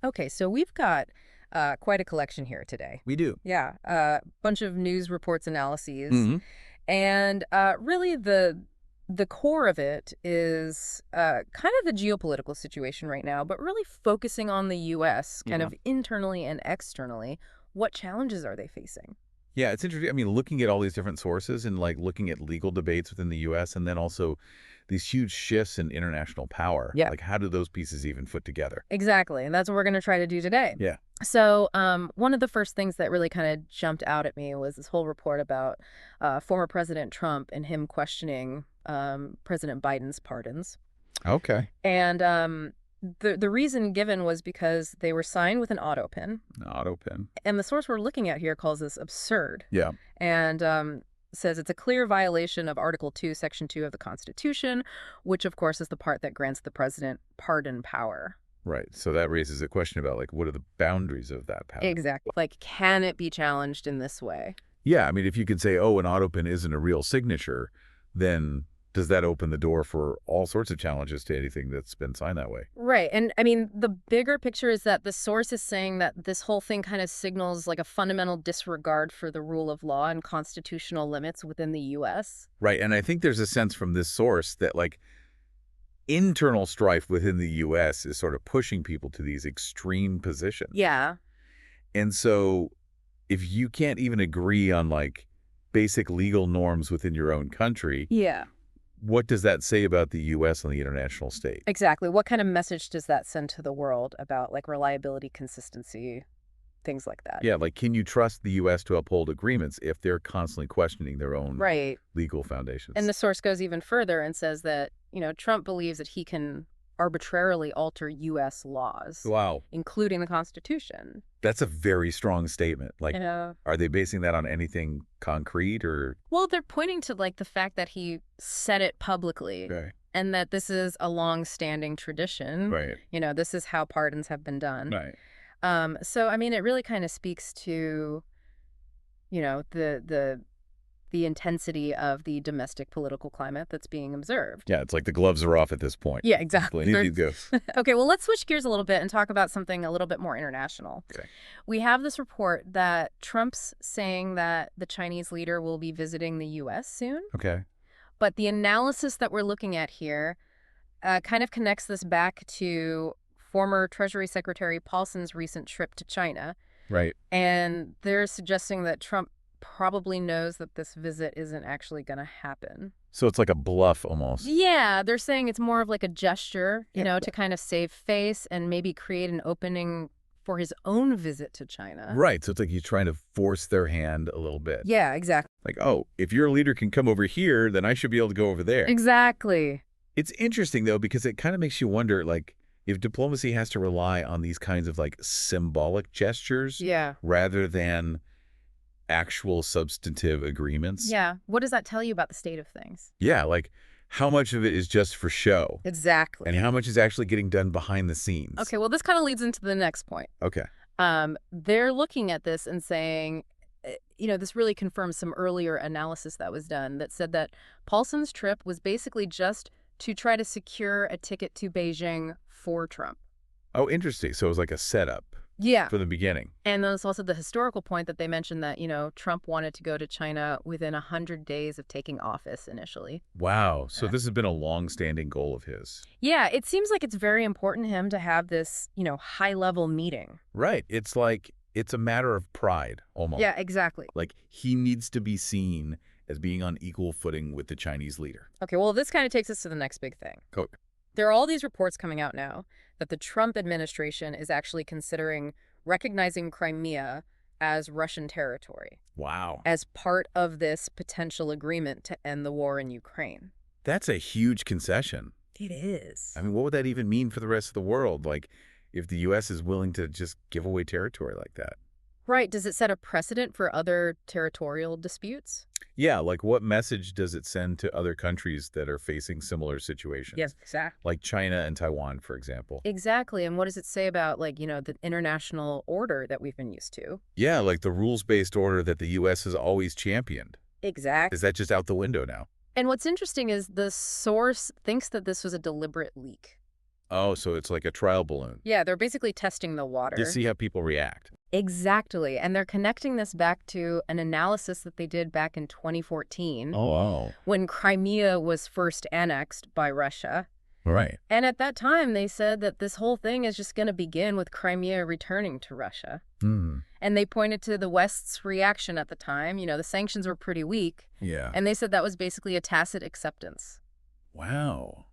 Okay, so we've got quite a collection here today. We do. Yeah, a bunch of news reports, analyses, Hmm. and really the core of it is kind of the geopolitical situation right now, but really focusing on the U.S. kind Yeah. of internally and externally. What challenges are they facing? Yeah, it's interesting. I mean, looking at all these different sources and like looking at legal debates within the US and then also these huge shifts in international power. Yeah, Like how do those pieces even fit together? exactly, and that's what we're going to try to do today. Yeah. So, one of the first things that really kind of jumped out at me was this whole report about former President Trump and him questioning President Biden's pardons. Okay. And the reason given was because they were signed with an auto pin, Auto pen. and the source we're looking at here calls this absurd, Yeah. and says it's a clear violation of Article 2, Section 2 of the Constitution, which of course is the part that grants the president pardon power. Right. So that raises a question about like what are the boundaries of that power? Exactly. Like, can it be challenged in this way? Yeah, I mean, if you could say, oh, an auto pen isn't a real signature, then does that open the door for all sorts of challenges to anything that's been signed that way? Right. And I mean, the bigger picture is that the source is saying that this whole thing kind of signals like a fundamental disregard for the rule of law and constitutional limits within the U.S. Right. And I think there's a sense from this source that like internal strife within the US is sort of pushing people to these extreme positions. Yeah. And so if you can't even agree on like basic legal norms within your own country, Yeah. what does that say about the US on the international stage? Exactly. What kind of message does that send to the world about like reliability, consistency, things like that? Yeah, like can you trust the US to uphold agreements if they're constantly questioning their own Right. legal And foundations? the source goes even further and says that, Trump believes that he can arbitrarily alter U.S. laws, Wow. including the Constitution. That's a very strong statement. Like, You know, are they basing that on anything concrete or? well, they're pointing to like the fact that he said it publicly Right. and that this is a long-standing tradition. Right. This is how pardons have been done. Right. So I mean, it really kind of speaks to, the intensity of the domestic political climate that's being observed. Yeah, it's like the gloves are off at this point. Yeah, exactly. Plenty of these go. Okay, well, let's switch gears a little bit and talk about something a little bit more international. Okay. We have this report that Trump's saying that the Chinese leader will be visiting the U.S. soon, Okay. but the analysis that we're looking at here kind of connects this back to former Treasury Secretary Paulson's recent trip to China, Right. and they're suggesting that Trump probably knows that this visit isn't actually going to happen. So it's like a bluff almost. Yeah, they're saying it's more of like a gesture, Yeah. to kind of save face and maybe create an opening for his own visit to China. Right. So it's like he's trying to force their hand a little bit. Yeah, exactly. Like, oh, if your leader can come over here, then I should be able to go over there. Exactly. It's interesting, though, because it kind of makes you wonder, like, if diplomacy has to rely on these kinds of, like, symbolic gestures Yeah. rather than actual substantive agreements. Yeah. What does that tell you about the state of things? Yeah, like, how much of it is just for show Exactly. and how much is actually getting done behind the scenes? Okay, well, this kind of leads into the next point. Okay. They're looking at this and saying, this really confirms some earlier analysis that was done that said that Paulson's trip was basically just to try to secure a ticket to Beijing for Trump. Oh, interesting. So it was like a setup Yeah. from the beginning. And there's also the historical point that they mentioned that, Trump wanted to go to China within 100 days of taking office initially. Wow. So this has been a long-standing goal of his. Yeah, it seems like it's very important to him to have this, high-level meeting. Right. It's like it's a matter of pride almost. Yeah, exactly. Like he needs to be seen as being on equal footing with the Chinese leader. Okay, well, this kind of takes us to the next big thing. Cool. There are all these reports coming out now that the Trump administration is actually considering recognizing Crimea as Russian territory Wow. as part of this potential agreement to end the war in Ukraine. That's a huge concession. It is. I mean, what would that even mean for the rest of the world? Like if the U.S. is willing to just give away territory like that? Right. Does it set a precedent for other territorial disputes? Yeah, like what message does it send to other countries that are facing similar situations? Yes, exactly. Like China and Taiwan, for example. Exactly. And what does it say about, like, the international order that we've been used to? Yeah, like the rules-based order that the U.S. has always championed. Exactly. Is that just out the window now? And what's interesting is the source thinks that this was a deliberate leak. Oh, so it's like a trial balloon. Yeah, they're basically testing the To water. see how people react. Exactly. And they're connecting this back to an analysis that they did back in 2014 Oh, wow. when Crimea was first annexed by Russia. Right. And at that time, they said that this whole thing is just going to begin with Crimea returning to Russia. Hmm. And they pointed to the West's reaction at the time. The sanctions were pretty weak. Yeah. And they said that was basically a tacit acceptance. Wow.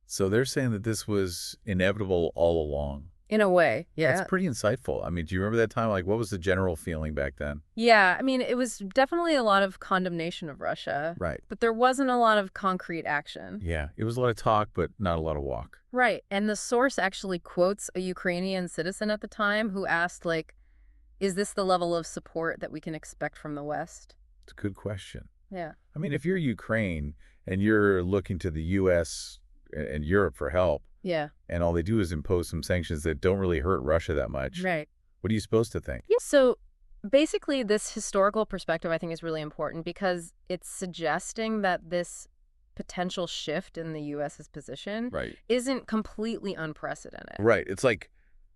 So they're saying that this was inevitable all along. In a way, That's yeah. pretty insightful. I mean, do you remember that time? Like, what was the general feeling back then? Yeah, I mean, it was definitely a lot of condemnation of Russia, Right. but there wasn't a lot of concrete action. Yeah. It was a lot of talk, but not a lot of walk. Right. And the source actually quotes a Ukrainian citizen at the time who asked, like, is this the level of support that we can expect from the West? It's a good question. Yeah. I mean, if you're Ukraine and you're looking to the U.S. and Europe for help, Yeah. and all they do is impose some sanctions that don't really hurt Russia that much, Right. what are you supposed to think? Yeah. So basically, this historical perspective, I think, is really important because it's suggesting that this potential shift in the U.S.'s position Right. isn't completely unprecedented. Right. It's like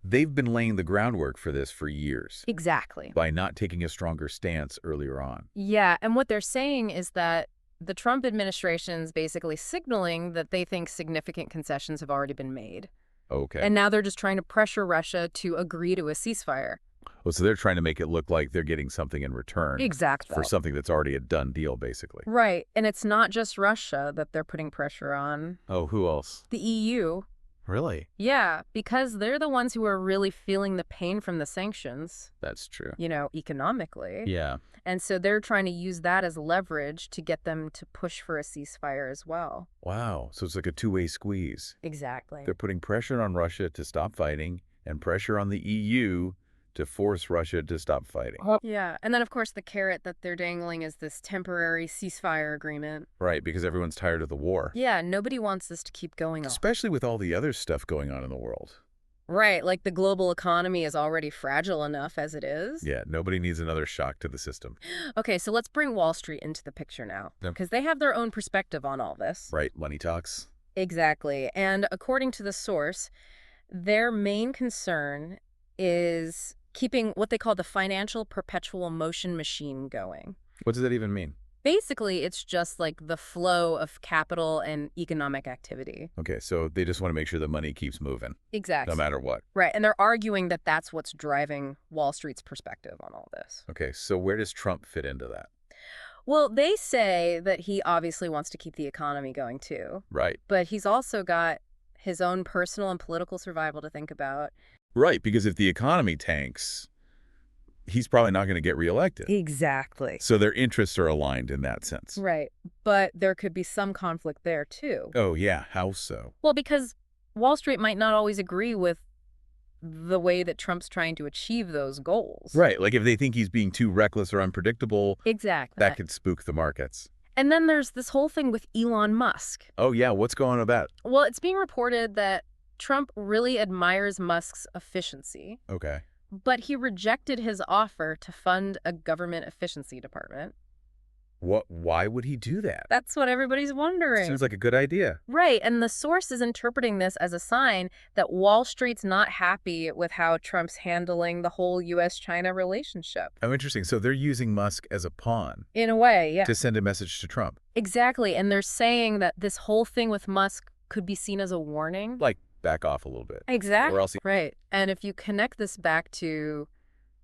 they've been laying the groundwork for this for years Exactly. by not taking a stronger stance earlier on. Yeah. And what they're saying is that the Trump administration's basically signaling that they think significant concessions have already been made. Okay. And now they're just trying to pressure Russia to agree to a ceasefire. Oh, so they're trying to make it look like they're getting something in return Exactly. for something that's already a done deal, basically. Right. And it's not just Russia that they're putting pressure on. Oh, who else? The EU. Really? Yeah, because they're the ones who are really feeling the pain from the sanctions, That's true. economically. Yeah. And so they're trying to use that as leverage to get them to push for a ceasefire as well. Wow. So it's like a two-way squeeze. Exactly. They're putting pressure on Russia to stop fighting and pressure on the EU to force Russia to stop fighting. Yeah. And then, of course, the carrot that they're dangling is this temporary ceasefire agreement. Right, because everyone's tired of the war. Yeah, nobody wants this to keep going on. Especially with all the other stuff going on in the world. Right, like the global economy is already fragile enough as it is. Yeah, nobody needs another shock to the system. Okay, so let's bring Wall Street into the picture now, Yep. because they have their own perspective on all this. Right, money talks. Exactly. And according to the source, their main concern is keeping what they call the financial perpetual motion machine going. What does that even mean? Basically, it's just like the flow of capital and economic activity. Okay, so they just want to make sure the money keeps moving, Exactly. no matter what. Right. And they're arguing that that's what's driving Wall Street's perspective on all this. Okay, so where does Trump fit into that? Well, they say that he obviously wants to keep the economy going too, Right. but he's also got his own personal and political survival to think about. Right, because if the economy tanks, he's probably not going to get reelected. Exactly. So their interests are aligned in that sense. Right. But there could be some conflict there too. Oh, yeah, how so? Well, because Wall Street might not always agree with the way that Trump's trying to achieve those goals. Right, like if they think he's being too reckless or unpredictable, Exactly. that could spook the markets. And then there's this whole thing with Elon Musk. Oh, yeah, what's going on about? Well, it's being reported that Trump really admires Musk's efficiency, Okay. but he rejected his offer to fund a government efficiency department. Why would he do that? That's what everybody's wondering. Seems like a good idea. Right, and the source is interpreting this as a sign that Wall Street's not happy with how Trump's handling the whole U.S.-China relationship. Oh, interesting. So they're using Musk as a pawn In a way, yeah. to send a message to Trump. Exactly, and they're saying that this whole thing with Musk could be seen as a warning. Like, back off a little bit. Exactly. Or else he- Right, and if you connect this back to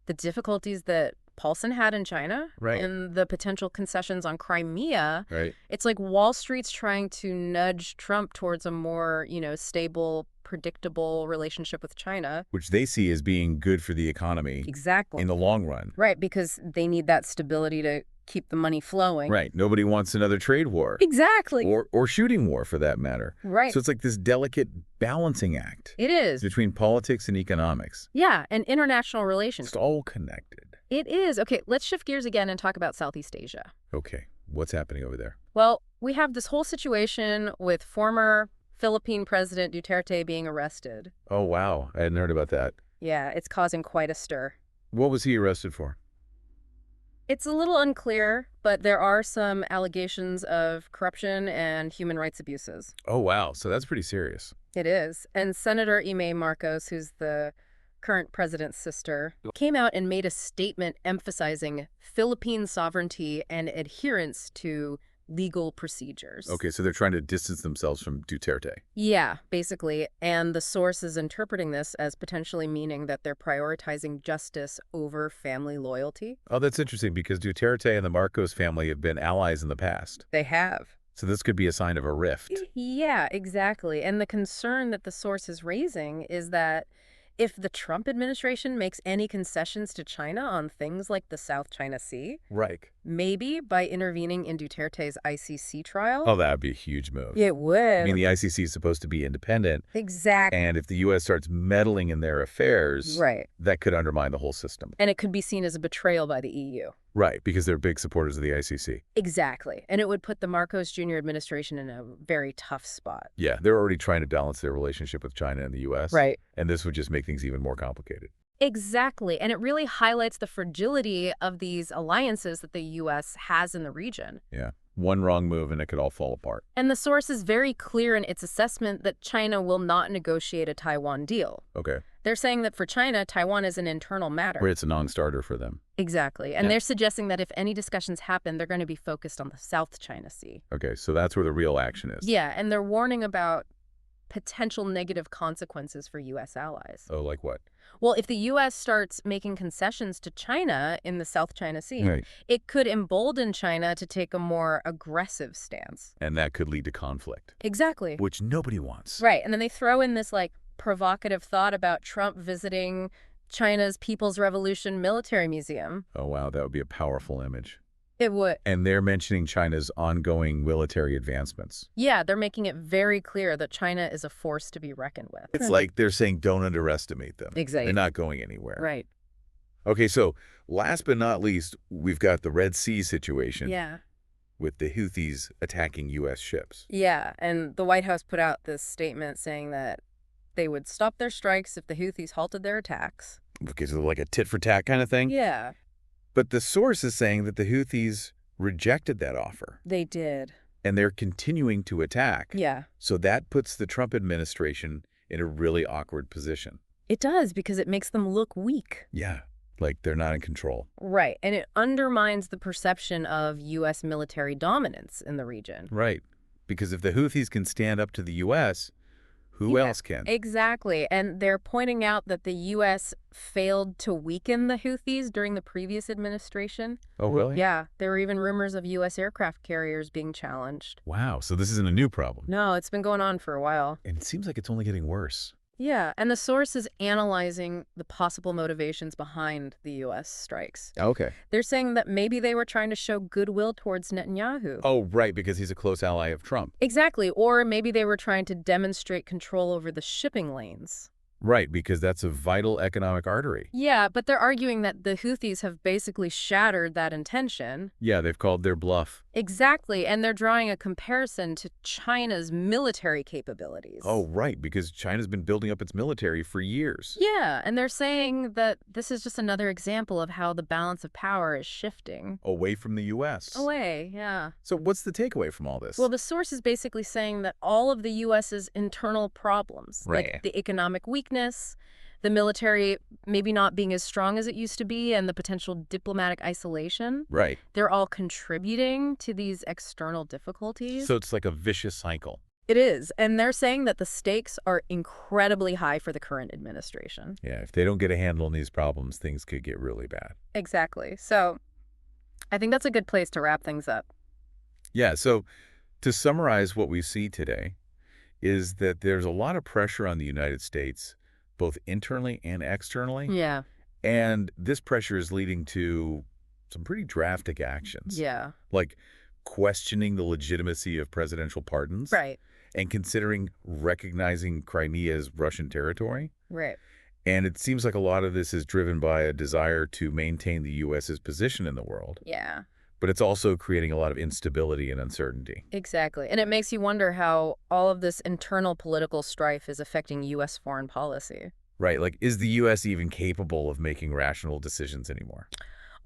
the difficulties that Paulson had in China Right. and the potential concessions on Crimea, Right. it's like Wall Street's trying to nudge Trump towards a more, stable, predictable relationship with China. Which they see as being good for the economy Exactly. in the long run. Right, because they need that stability to keep the money flowing. Right. Nobody wants another trade war. Exactly. Or shooting war, for that matter. Right. So it's like this delicate balancing act It is. between politics and economics. Yeah, and international relations. It's all connected. It is. Okay, let's shift gears again and talk about Southeast Asia. Okay. What's happening over there? Well, we have this whole situation with former Philippine President Duterte being arrested. Oh, wow. I hadn't heard about that. Yeah, it's causing quite a stir. What was he arrested for? It's a little unclear, but there are some allegations of corruption and human rights abuses. Oh, wow. So that's pretty serious. It is. And Senator Ime Marcos, who's the current president's sister, came out and made a statement emphasizing Philippine sovereignty and adherence to legal procedures. Okay, so they're trying to distance themselves from Duterte. Yeah, basically. And the source is interpreting this as potentially meaning that they're prioritizing justice over family loyalty. Oh, that's interesting because Duterte and the Marcos family have been allies in the past. They have. So this could be a sign of a rift. Yeah, exactly. And the concern that the source is raising is that if the Trump administration makes any concessions to China on things like the South China Sea, Right. maybe by intervening in Duterte's ICC trial. Oh, that would be a huge move. It I mean, would. the ICC is supposed to be independent, Exactly. and if the U.S. starts meddling in their affairs, Right. that could undermine the whole system. And it could be seen as a betrayal by the EU. Right, because they're big supporters of the ICC. Exactly. And it would put the Marcos Jr. administration in a very tough spot. Yeah, they're already trying to balance their relationship with China and the U.S., Right. and this would just make things even more complicated. Exactly. And it really highlights the fragility of these alliances that the U.S. has in the region. Yeah, one wrong move and it could all fall apart. And the source is very clear in its assessment that China will not negotiate a Taiwan deal. Okay, They're saying that for China, Taiwan is an internal matter. where it's a non-starter for them. Exactly. And Yeah. they're suggesting that if any discussions happen, they're going to be focused on the South China Sea. Okay, so that's where the real action is. Yeah, and they're warning about potential negative consequences for U.S. allies. Oh, like what? Well, if the U.S. starts making concessions to China in the South China Sea, Right. it could embolden China to take a more aggressive stance. And that could lead to conflict, Exactly. which nobody wants. Right. And then they throw in this like provocative thought about Trump visiting China's People's Revolution Military Museum. Oh, wow, that would be a powerful image. It would. And they're mentioning China's ongoing military advancements. Yeah, they're making it very clear that China is a force to be reckoned with. It's like they're saying don't underestimate them. Exactly. They're not going anywhere. Right. Okay, so last but not least, we've got the Red Sea situation Yeah. with the Houthis attacking U.S. ships. Yeah. And the White House put out this statement saying that they would stop their strikes if the Houthis halted their attacks. Okay, so like a tit-for-tat kind of thing? Yeah, But the source is saying that the Houthis rejected that offer, they did. and they're continuing to attack. Yeah. So that puts the Trump administration in a really awkward position. It does because it makes them look weak. Yeah, like they're not in control. Right. And it undermines the perception of U.S. military dominance in the region. Right, because if the Houthis can stand up to the U.S., who Yeah, else can? Exactly. And they're pointing out that the U.S. failed to weaken the Houthis during the previous administration. Oh, really? Yeah. There were even rumors of U.S. aircraft carriers being challenged. Wow, so this isn't a new problem. No, it's been going on for a while. And it seems like it's only getting worse. Yeah. And the source is analyzing the possible motivations behind the U.S. strikes. Okay. They're saying that maybe they were trying to show goodwill towards Netanyahu. Oh, right, because he's a close ally of Trump. Exactly. Or maybe they were trying to demonstrate control over the shipping lanes. Right, because that's a vital economic artery. Yeah, but they're arguing that the Houthis have basically shattered that intention. Yeah, they've called their bluff. Exactly, and they're drawing a comparison to China's military capabilities. Oh, right, because China's been building up its military for years. Yeah, and they're saying that this is just another example of how the balance of power is shifting. Away from the U.S. Away, yeah. So what's the takeaway from all this? Well, the source is basically saying that all of the U.S.'s internal problems, Right. like the economic weakness, the military maybe not being as strong as it used to be, and the potential diplomatic isolation, Right. they're all contributing to these external difficulties. So it's like a vicious cycle. It is. And they're saying that the stakes are incredibly high for the current administration. Yeah, if they don't get a handle on these problems, things could get really bad. Exactly. So I think that's a good place to wrap things up. Yeah, so to summarize what we see today is that there's a lot of pressure on the United States, both internally and externally. Yeah. And this pressure is leading to some pretty drastic actions. Yeah. Like questioning the legitimacy of presidential pardons. Right. And considering recognizing Crimea as Russian territory. Right. And it seems like a lot of this is driven by a desire to maintain the U.S.'s position in the world. Yeah. But it's also creating a lot of instability and uncertainty. Exactly. And it makes you wonder how all of this internal political strife is affecting U.S. foreign policy. Right, like is the U.S. even capable of making rational decisions anymore?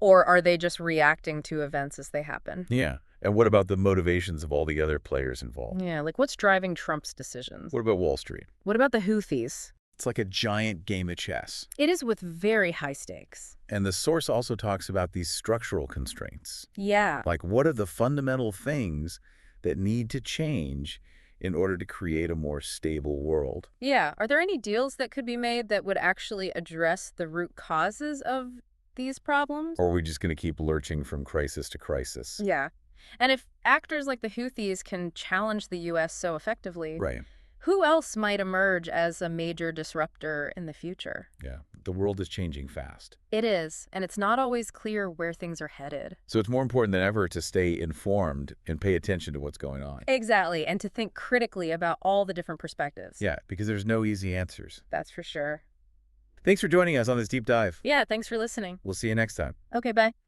Or are they just reacting to events as they happen? Yeah. And what about the motivations of all the other players involved? Yeah, like what's driving Trump's decisions? What about Wall Street? What about the Houthis? It's like a giant game of chess. It is with very high stakes. And the source also talks about these structural constraints. Yeah. Like, what are the fundamental things that need to change in order to create a more stable world? Yeah. Are there any deals that could be made that would actually address the root causes of these problems? Or are we just going to keep lurching from crisis to crisis? Yeah. And if actors like the Houthis can challenge the U.S. so effectively, Right. who else might emerge as a major disruptor in the future? Yeah. The world is changing fast. It is, and it's not always clear where things are headed. So it's more important than ever to stay informed and pay attention to what's going on. Exactly, and to think critically about all the different perspectives. Yeah, because there's no easy answers. That's for sure. Thanks for joining us on this deep dive. Yeah, thanks for listening. We'll see you next time. Okay, bye.